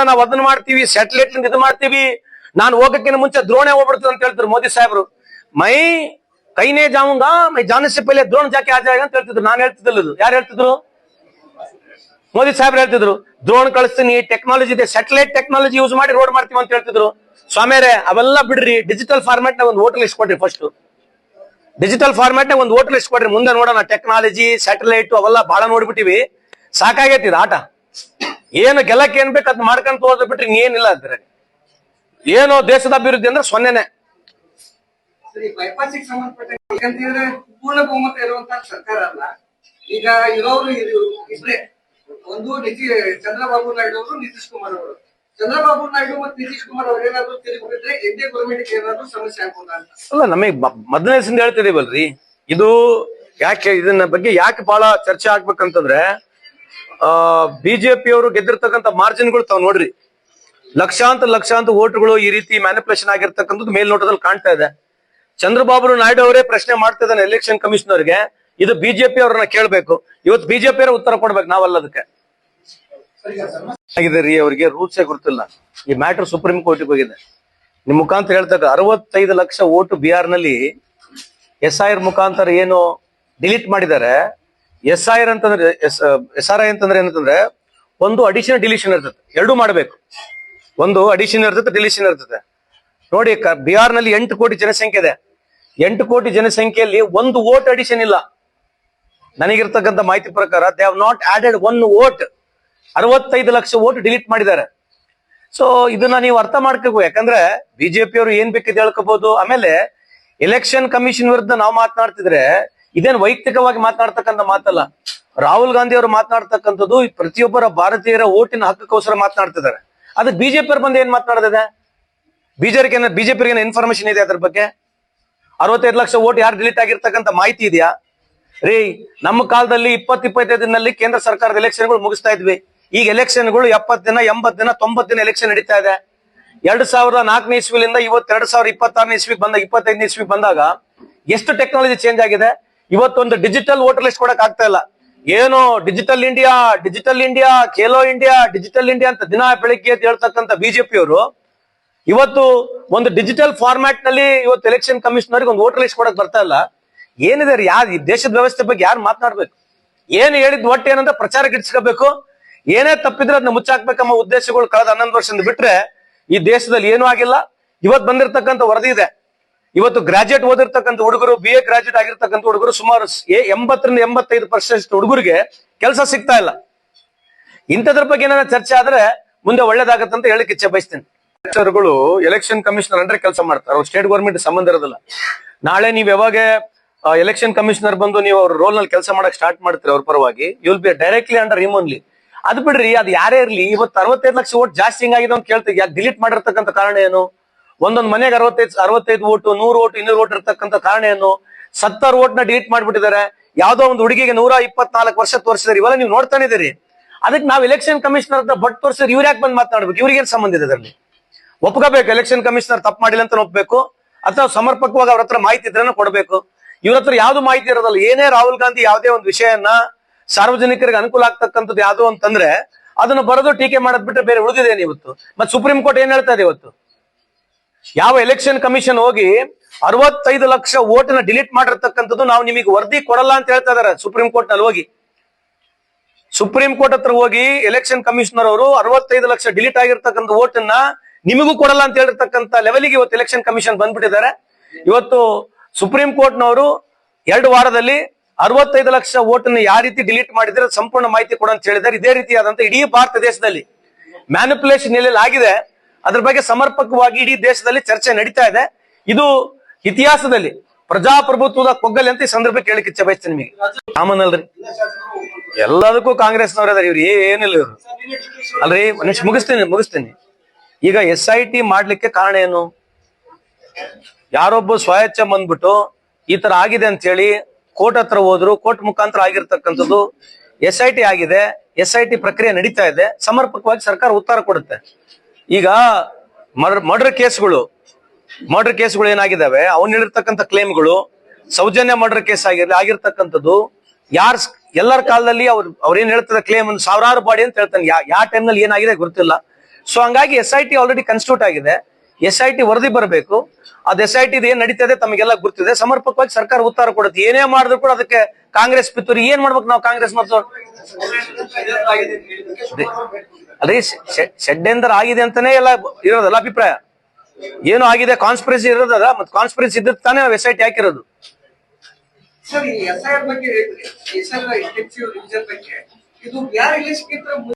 ನಾವು ಅದನ್ನ ಮಾಡ್ತೀವಿ, ಸ್ಯಾಟಲೈಟ್ ಇದು ಮಾಡ್ತೀವಿ, ನಾನು ಹೋಗಕ್ಕಿಂತ ಮುಂಚೆ ದ್ರೋಣೆ ಹೋಗ್ಬಿಡ್ತದೆ ಅಂತ ಹೇಳ್ತಾರೆ ಮೋದಿ ಸಾಹೇಬ್ರು. ಮೈ ಕೈನೇ ಜಾವುಂಗ ಮೈ ಜಾನೆ ಸೆ ಪಹಲೆ ದ್ರೋಣ ಜಾಕೆ ಆ ಜಾಯೇಗಾ ಅಂತ ಹೇಳ್ತಿದ್ರು. ನಾನು ಹೇಳ್ತಿದ್ದಿಲ್ಲ, ಇದು ಯಾರು ಹೇಳ್ತಿದ್ರು? ಮೋದಿ ಸಾಹೇಬ್ರು ಹೇಳ್ತಿದ್ರು. ದ್ರೋಣ್ ಕಳಿಸ್ತೀನಿ, ಟೆಕ್ನಾಲಜಿ ಇದೆ, ಸ್ಯಾಟಲೈಟ್ ಟೆಕ್ನಾಲಜಿ ಯೂಸ್ ಮಾಡಿ ರೋಡ್ ಮಾಡ್ತೀವಿ ಅಂತ ಹೇಳ್ತಿದ್ರು. ಸ್ವಾಮಿಯರೇ ಅವೆಲ್ಲ ಬಿಡ್ರಿ, ಡಿಜಿಟಲ್ ಫಾರ್ಮ್ಯಾಟ್ ನ ಒಂದು ವೋಟರ್ ಲಿಸ್ಟ್ ಕೊಡ್ರಿ. ಫಸ್ಟ್ ಡಿಜಿಟಲ್ ಫಾರ್ಮ್ಯಾಟ್ ನ ಒಂದು ವೋಟರ್ ಲಿಸ್ಟ್ ಕೊಡ್ರಿ, ಮುಂದೆ ನೋಡೋಣ. ಟೆಕ್ನಾಲಜಿ ಸ್ಯಾಟಲೈಟ್ ಅವೆಲ್ಲ ಬಹಳ ನೋಡ್ಬಿಟ್ಟಿವಿ, ಸಾಕಾಗೈತಿ ಇದು ಆಟ. ಏನು ಗೆಲ್ಲಕ್ಕೆ ಏನ್ ಬೇಕು ಅದ್ ಮಾಡ್ಕೊಂತ ಹೋದ್ ಬಿಟ್ರಿ ಏನಿಲ್ಲ ಅದ್ರ. ಏನೋ ದೇಶದ ಅಭಿವೃದ್ಧಿ ಅಂದ್ರೆ ಸೊನ್ನೆನೆ. ಬೈಪಾಸಿಗೆ ಸಂಬಂಧಪಟ್ಟಂತೆ ಪೂರ್ಣ ಬಹುಮತ ಇರುವಂತಹ ಸರ್ಕಾರ ಅಲ್ಲ. ಈಗ ಇರೋರು ಇಬ್ರೆ, ಒಂದು ಚಂದ್ರಬಾಬು ನಾಯ್ಡು ಅವರು, ನಿತೀಶ್ ಕುಮಾರ್ ಅವರು. ಚಂದ್ರಬಾಬು ನಾಯ್ಡು ಮತ್ತು ನಿತೀಶ್ ಕುಮಾರ್ ಅವರು ಏನಾದ್ರು ತಿರುಗಿಬಿಟ್ರೆ ಎನ್ಡಿಎ ಗೌರ್ಮೆಂಟ್ ಏನಾದ್ರು ಸಮಸ್ಯೆ ಆಗ್ಬೋದಾ ಅಂತ? ಅಲ್ಲ, ನಮಗೆ ಮೊದಲನೇ ದಿವಸದಿಂದ ಹೇಳ್ತಿದೀವಲ್ರಿ, ಇದು ಯಾಕೆ ಇದನ್ನ ಬಗ್ಗೆ ಯಾಕೆ ಬಹಳ ಚರ್ಚೆ ಆಗ್ಬೇಕಂತಂದ್ರೆ, ಬಿಜೆಪಿ ಅವರು ಗೆದ್ದಿರ್ತಕ್ಕಂಥ ಮಾರ್ಜಿನ್ಗಳು ತಾವ್ ನೋಡ್ರಿ, ಲಕ್ಷಾಂತರ ವೋಟ್ಗಳು ಈ ರೀತಿ ಮ್ಯಾನಿಪುಲೇಷನ್ ಆಗಿರ್ತಕ್ಕಂಥದ್ದು ಮೇಲ್ನೋಟದಲ್ಲಿ ಕಾಣ್ತಾ ಇದೆ. ಚಂದ್ರಬಾಬು ನಾಯ್ಡು ಅವರೇ ಪ್ರಶ್ನೆ ಮಾಡ್ತಾ ಇದ್ದಾನೆ ಎಲೆಕ್ಷನ್ ಕಮಿಷನರ್ಗೆ, ಇದು ಬಿಜೆಪಿ ಅವ್ರನ್ನ ಕೇಳ್ಬೇಕು. ಇವತ್ತು ಬಿಜೆಪಿ ಅವರ ಉತ್ತರ ಕೊಡ್ಬೇಕು, ನಾವಲ್ಲ ಅದಕ್ಕೆ. ಆಗಿದೆ ರೀ, ಅವರಿಗೆ ರೂಲ್ಸೇ ಗೊತ್ತಿಲ್ಲ. ಈ ಮ್ಯಾಟರ್ ಸುಪ್ರೀಂ ಕೋರ್ಟ್ಗೆ ಹೋಗಿದೆ. ನಿಮ್ ಮುಖಾಂತರ ಹೇಳ್ದಾಗ 65 ಲಕ್ಷ ಓಟು ಬಿಹಾರ್ ನಲ್ಲಿ SIR ಮುಖಾಂತರ ಏನು ಡಿಲೀಟ್ ಮಾಡಿದ್ದಾರೆ. SIR ಅಂತಂದ್ರೆ SRI ಅಂತಂದ್ರೆ ಏನಂತಂದ್ರೆ ಒಂದು ಅಡಿಷನ್ ಡಿಲೀಷನ್ ಇರ್ತದೆ, ಎರಡೂ ಮಾಡ್ಬೇಕು. ಒಂದು ಅಡಿಷನ್ ಇರ್ತದೆ, ಡಿಲೀಷನ್ ಇರ್ತದೆ. ನೋಡಿ, ಬಿಹಾರ್ ನಲ್ಲಿ 8 ಕೋಟಿ ಜನಸಂಖ್ಯೆ ಇದೆ. 8 ಕೋಟಿ ಜನಸಂಖ್ಯೆಯಲ್ಲಿ ಒಂದು ವೋಟ್ ಅಡಿಷನ್ ಇಲ್ಲ. ನನಗಿರ್ತಕ್ಕಂಥ ಮಾಹಿತಿ ಪ್ರಕಾರ they have not added one vote. 65 lakh vote delete ಮಾಡಿದ್ದಾರೆ. ಸೊ ಇದನ್ನ ನೀವು ಅರ್ಥ ಮಾಡ್ಕೋಬೇಕು. ಯಾಕಂದ್ರೆ ಬಿಜೆಪಿ ಅವರು ಏನ್ ಬೇಕಿದ್ ಹೇಳ್ಕೋಬಹುದು. ಆಮೇಲೆ ಎಲೆಕ್ಷನ್ ಕಮಿಷನ್ ವಿರುದ್ಧ ನಾವು ಮಾತನಾಡ್ತಿದ್ರೆ ಇದೇನು ವೈಯಕ್ತಿಕವಾಗಿ ಮಾತನಾಡ್ತಕ್ಕಂಥ ಮಾತಲ್ಲ. ರಾಹುಲ್ ಗಾಂಧಿ ಅವರು ಮಾತನಾಡ್ತಕ್ಕಂಥದ್ದು ಪ್ರತಿಯೊಬ್ಬರ ಭಾರತೀಯರ ಓಟಿನ ಹಕ್ಕಕ್ಕೋಸ್ಕರ ಮಾತನಾಡ್ತಿದ್ದಾರೆ. ಅದಕ್ಕೆ ಬಿಜೆಪಿ ಅವ್ರ ಬಂದು ಏನ್ ಮಾತನಾಡ್ತಿದೆ? ಬಿಜೆಪಿ ಇನ್ಫಾರ್ಮೇಶನ್ ಇದೆ ಅದ್ರ ಬಗ್ಗೆ? 65 ಲಕ್ಷ ವೋಟ್ ಯಾರು ಡಿಲೀಟ್ ಆಗಿರ್ತಕ್ಕಂಥ ಮಾಹಿತಿ ಇದೆಯಾ? ರೀ, ನಮ್ಮ ಕಾಲದಲ್ಲಿ 20-25 ದಿನದಲ್ಲಿ ಕೇಂದ್ರ ಸರ್ಕಾರದ ಎಲೆಕ್ಷನ್ಗಳು ಮುಗಿಸ್ತಾ ಇದ್ವಿ. ಈಗ ಎಲೆಕ್ಷನ್ಗಳು 70 ದಿನ, 80 ದಿನ, 90 ದಿನ ಎಲೆಕ್ಷನ್ ನಡೀತಾ ಇದೆ. 2004 ಇಸ್ವಿಲಿಂದ ಇವತ್ತು 2026 ಇಸ್ವಿಗೆ ಬಂದಾಗ, 25 ಇಸ್ವಿಗೆ ಬಂದಾಗ ಎಷ್ಟು ಟೆಕ್ನಾಲಜಿ ಚೇಂಜ್ ಆಗಿದೆ. ಇವತ್ತೊಂದು ಡಿಜಿಟಲ್ ವೋಟರ್ ಲಿಸ್ಟ್ ಕೊಡಕ್ ಆಗ್ತಾ ಇಲ್ಲ. ಏನೋ digital India, Khelo India, digital India ಅಂತ ದಿನ ಬೆಳಿಗ್ಗೆ ಹೇಳ್ತಕ್ಕಂಥ ಬಿಜೆಪಿ ಅವರು ಇವತ್ತು ಒಂದು ಡಿಜಿಟಲ್ ಫಾರ್ಮ್ಯಾಟ್ ನಲ್ಲಿ ಇವತ್ತು ಎಲೆಕ್ಷನ್ ಕಮಿಷನರ್ಗೆ ಒಂದು ವೋಟರ್ ಲಿಸ್ಟ್ ಕೊಡಕ್ ಬರ್ತಾ ಇಲ್ಲ. ಏನಿದೆ ರೀ, ಈ ದೇಶದ ವ್ಯವಸ್ಥೆ ಬಗ್ಗೆ ಯಾರು ಮಾತನಾಡ್ಬೇಕು? ಏನು ಹೇಳಿದ್ ಒಟ್ಟು ಏನಂದ್ರೆ ಪ್ರಚಾರಕ್ಕೆ ಇಡ್ಸ್ಕೋಬೇಕು, ಏನೇ ತಪ್ಪಿದ್ರೆ ಅದನ್ನ ಮುಚ್ಚಾಕ್ಬೇಕಮ್ಮ ಉದ್ದೇಶಗಳು ಕಳೆದ 11 ವರ್ಷದಿಂದ ಬಿಟ್ರೆ ಈ ದೇಶದಲ್ಲಿ ಏನೂ ಆಗಿಲ್ಲ. ಇವತ್ತು ಬಂದಿರತಕ್ಕಂಥ ವರದಿ ಇದೆ. ಇವತ್ತು ಗ್ರಾಜುಯೇಟ್ ಓದಿರ್ತಕ್ಕಂಥ ಹುಡುಗರು, BA ಗ್ರಾಜುಯೇಟ್ ಆಗಿರ್ತಕ್ಕಂಥ ಹುಡುಗರು ಸುಮಾರು 80-85% ಹುಡುಗರಿಗೆ ಕೆಲಸ ಸಿಗ್ತಾ ಇಲ್ಲ. ಇಂಥದ್ರ ಬಗ್ಗೆ ಏನಾದ್ರು ಚರ್ಚೆ ಆದ್ರೆ ಮುಂದೆ ಒಳ್ಳೇದಾಗತ್ತೆ ಅಂತ ಹೇಳಿಕ್ಕೆ ಇಚ್ಛೆ ಬಯಸ್ತೇನೆ. ಎಲೆಕ್ಷನ್ ಕಮಿಷನರ್ ಅಂದ್ರೆ ಕೆಲಸ ಮಾಡ್ತಾರೆ, ಅವ್ರು ಸ್ಟೇಟ್ ಗೌರ್ಮೆಂಟ್ ಸಂಬಂಧ ಇರೋದಿಲ್ಲ. ನಾಳೆ ನೀವು ಯಾವಾಗ ಎಲೆಕ್ಷನ್ ಕಮಿಷನರ್ ಬಂದು ನೀವು ಅವ್ರ ರೋಲ್ ನಲ್ಲಿ ಕೆಲಸ ಮಾಡಕ್ ಸ್ಟಾರ್ಟ್ ಮಾಡ್ತೀರಿ ಅವ್ರ ಪರವಾಗಿ, you will be directly under him only. ಅದ್ ಬಿಡ್ರಿ, ಅದು ಯಾರೇ ಇರ್ಲಿ, ಇವತ್ತು 65 ಲಕ್ಷ ವೋಟ್ ಜಾಸ್ತಿ ಹಿಂಗಾಗಿದೆ ಅಂತ ಕೇಳ್ತೀವಿ. ಯಾಕೆ ಡಿಲೀಟ್ ಮಾಡಿರ್ತಕ್ಕಂಥ ಕಾರಣ ಏನು? ಒಂದೊಂದು ಮನೆಗೆ 65 ವೋಟು, 100 ವೋಟ್, 200 ವೋಟ್ ಇರ್ತಕ್ಕಂಥ ಕಾರಣ ಏನು? 70 ವೋಟ್ ನ ಡಿಲೀಟ್ ಮಾಡ್ಬಿಟ್ಟಿದ್ದಾರೆ. ಯಾವ್ದೋ ಒಂದು ಹುಡುಗಿಗೆ 124 ವರ್ಷ ತೋರಿಸಿದಾರೆ. ಇವೆಲ್ಲ ನೀವು ನೋಡ್ತಾನೆ ಇದೀರಿ. ಅದಕ್ಕೆ ನಾವು ಎಲೆಕ್ಷನ್ ಕಮಿಷನರ್ ಬಟ್ ತೋರಿಸಿದ್ರೆ ಇವ್ರು ಯಾಕೆ ಬಂದು ಮಾತನಾಡ್ಬೇಕು? ಇವ್ರಿಗೇನ್ ಸಂಬಂಧ ಇದೆ ಅದರಲ್ಲಿ? ಒಪ್ಕೋಬೇಕು, ಎಲೆಕ್ಷನ್ ಕಮಿಷನರ್ ತಪ್ಪು ಮಾಡಿಲ್ಲ ಅಂತ ಒಪ್ಬೇಕು, ಅಥವಾ ಸಮರ್ಪಕವಾಗಿ ಅವ್ರ ಹತ್ರ ಮಾಹಿತಿ ಇದ್ರೇನ ಕೊಡ್ಬೇಕು. ಇವ್ರ ಹತ್ರ ಯಾವ್ದು ಮಾಹಿತಿ ಇರೋದಲ್ಲ. ಏನೇ ರಾಹುಲ್ ಗಾಂಧಿ ಯಾವುದೇ ಒಂದು ವಿಷಯನ್ನ ಸಾರ್ವಜನಿಕರಿಗೆ ಅನುಕೂಲ ಆಗ್ತಕ್ಕಂಥದ್ದು ಯಾವ್ದು ಅಂತಂದ್ರೆ ಅದನ್ನ ಬರೋದು ಟೀಕೆ ಮಾಡೋದ್ ಬಿಟ್ಟರೆ ಬೇರೆ ಉಳಿದಿದೇನೆ ಇವತ್ತು. ಮತ್ತೆ ಸುಪ್ರೀಂ ಕೋರ್ಟ್ ಏನ್ ಹೇಳ್ತಾ ಇದೆ ಇವತ್ತು? ಯಾವ ಎಲೆಕ್ಷನ್ ಕಮಿಷನ್ ಹೋಗಿ 65 ಲಕ್ಷ ವೋಟ್ ನ ಡಿಲೀಟ್ ಮಾಡಿರ್ತಕ್ಕಂಥದ್ದು ನಾವು ನಿಮಗೆ ವರದಿ ಕೊಡಲ್ಲ ಅಂತ ಹೇಳ್ತಾ ಇದಾರೆ ಸುಪ್ರೀಂ ಕೋರ್ಟ್ ನಲ್ಲಿ ಹೋಗಿ. ಸುಪ್ರೀಂ ಕೋರ್ಟ್ ಹತ್ರ ಹೋಗಿ ಎಲೆಕ್ಷನ್ ಕಮಿಷನರ್ ಅವರು 65 ಲಕ್ಷ ಡಿಲೀಟ್ ಆಗಿರ್ತಕ್ಕಂಥ ವೋಟ್ ಅನ್ನ ನಿಮಗೂ ಕೊಡಲ್ಲ ಅಂತ ಹೇಳಿರ್ತಕ್ಕಂಥ ಲೆವೆಲ್ಗೆ ಇವತ್ತು ಎಲೆಕ್ಷನ್ ಕಮಿಷನ್ ಬಂದ್ಬಿಟ್ಟಿದ್ದಾರೆ. ಇವತ್ತು ಸುಪ್ರೀಂ ಕೋರ್ಟ್ ನವರು 2 ವಾರದಲ್ಲಿ 65 ಲಕ್ಷ ವೋಟ್ ಅನ್ನು ಯಾವ ರೀತಿ ಡಿಲೀಟ್ ಮಾಡಿದ್ರೆ ಸಂಪೂರ್ಣ ಮಾಹಿತಿ ಕೊಡ ಅಂತ ಹೇಳಿದ್ದಾರೆ. ಇದೇ ರೀತಿಯಾದಂತ ಇಡೀ ಭಾರತ ದೇಶದಲ್ಲಿ ಮ್ಯಾನಿಪುಲೇಷನ್ ಎಲ್ಲೆಲ್ಲಿ ಆಗಿದೆ ಅದ್ರ ಬಗ್ಗೆ ಸಮರ್ಪಕವಾಗಿ ಇಡೀ ದೇಶದಲ್ಲಿ ಚರ್ಚೆ ನಡೀತಾ ಇದೆ. ಇದು ಇತಿಹಾಸದಲ್ಲಿ ಪ್ರಜಾಪ್ರಭುತ್ವದ ಕೊಗ್ಗಲಿ ಅಂತ ಈ ಸಂದರ್ಭಕ್ಕೆ ಹೇಳಿಕ್ಕೆ ಇಚ್ಛೆ ಬಯಸ್ತೇನೆ. ನಿಮಗೆ ಸಾಮಾನ್ಯಲ್ರಿ, ಎಲ್ಲದಕ್ಕೂ ಕಾಂಗ್ರೆಸ್ನವ್ರ ಅದಾರ, ಇವ್ರು ಏನಿಲ್ಲ ಇವ್ರು ಅಲ್ರಿ. ಮುಗಿಸ್ತೀನಿ. ಈಗ SIT ಮಾಡ್ಲಿಕ್ಕೆ ಕಾರಣ ಏನು? ಯಾರೊಬ್ಬ ಸ್ವಯಚ್ಛ ಬಂದ್ಬಿಟ್ಟು ಈ ತರ ಆಗಿದೆ ಅಂತ ಹೇಳಿ ಕೋರ್ಟ್ ಹತ್ರ ಹೋದ್ರು, ಕೋರ್ಟ್ ಮುಖಾಂತರ ಆಗಿರ್ತಕ್ಕಂಥದ್ದು SIT ಆಗಿದೆ, SIT ಪ್ರಕ್ರಿಯೆ ನಡೀತಾ ಇದೆ, ಸಮರ್ಪಕವಾಗಿ ಸರ್ಕಾರ ಉತ್ತರ ಕೊಡುತ್ತೆ. ಈಗ ಮರ್ಡರ್ ಕೇಸ್ಗಳು ಏನಾಗಿದ್ದಾವೆ, ಅವನ್ ಹೇಳಿರ್ತಕ್ಕಂಥ ಕ್ಲೇಮ್ಗಳು, ಸೌಜನ್ಯ ಮರ್ಡರ್ ಕೇಸ್ ಆಗಿರ್ತಕ್ಕಂಥದ್ದು ಎಲ್ಲರ ಕಾಲದಲ್ಲಿ ಅವ್ರೇನ್ ಹೇಳ್ತಾರೆ ಕ್ಲೇಮ್ ಒಂದು 1000 ಬಾಡಿ ಅಂತ ಹೇಳ್ತಾನೆ. ಯಾವ ಟೈಮ್ ನಲ್ಲಿ ಏನಾಗಿದೆ ಗೊತ್ತಿಲ್ಲ. ಸೊ ಹಂಗಾಗಿ SIT ಆಲ್ರೆಡಿ ಕನ್ಸ್ಟಿಟ್ಯೂಟ್ ಆಗಿದೆ. SIT ವರದಿ ಬರಬೇಕು. ಅದ್ SIT ಏನ್ ನಡೀತದೆ ತಮಗೆಲ್ಲ ಗೊತ್ತಿದೆ. ಸಮರ್ಪಕವಾಗಿ ಸರ್ಕಾರ ಉತ್ತರ ಕೊಡುತ್ತೆ. ಏನೇ ಮಾಡಿದ್ರು ಕೂಡ ಅದಕ್ಕೆ ಕಾಂಗ್ರೆಸ್ ಪಿತೂರಿ. ಏನ್ ಮಾಡ್ಬೇಕು ನಾವು ಕಾಂಗ್ರೆಸ್ ಮತ್ತು ಅದೇ ಷಡ್ಯಂತರ ಆಗಿದೆ ಅಂತಾನೆ ಎಲ್ಲ ಇರೋದಲ್ಲ ಅಭಿಪ್ರಾಯ. ಏನು ಆಗಿದೆ ಕಾನ್ಸ್ಪಿರಸಿ ಇರೋದಲ್ಲ, ಮತ್ತೆ ಕಾನ್ಸ್ಪಿರಸಿ ಇದ್ದ ತಾನೇ ನಾವು SIT ಹಾಕಿರೋದು. ಸರ್ ಈ SIR ಬಗ್ಗೆ SIR ಇಂಟೆನ್ಸಿವ್ ರಿವಿಷನ್ ಬಗ್ಗೆ ಇದು ಯಾರ ರಿಲೀಸ್ಗಿಂತ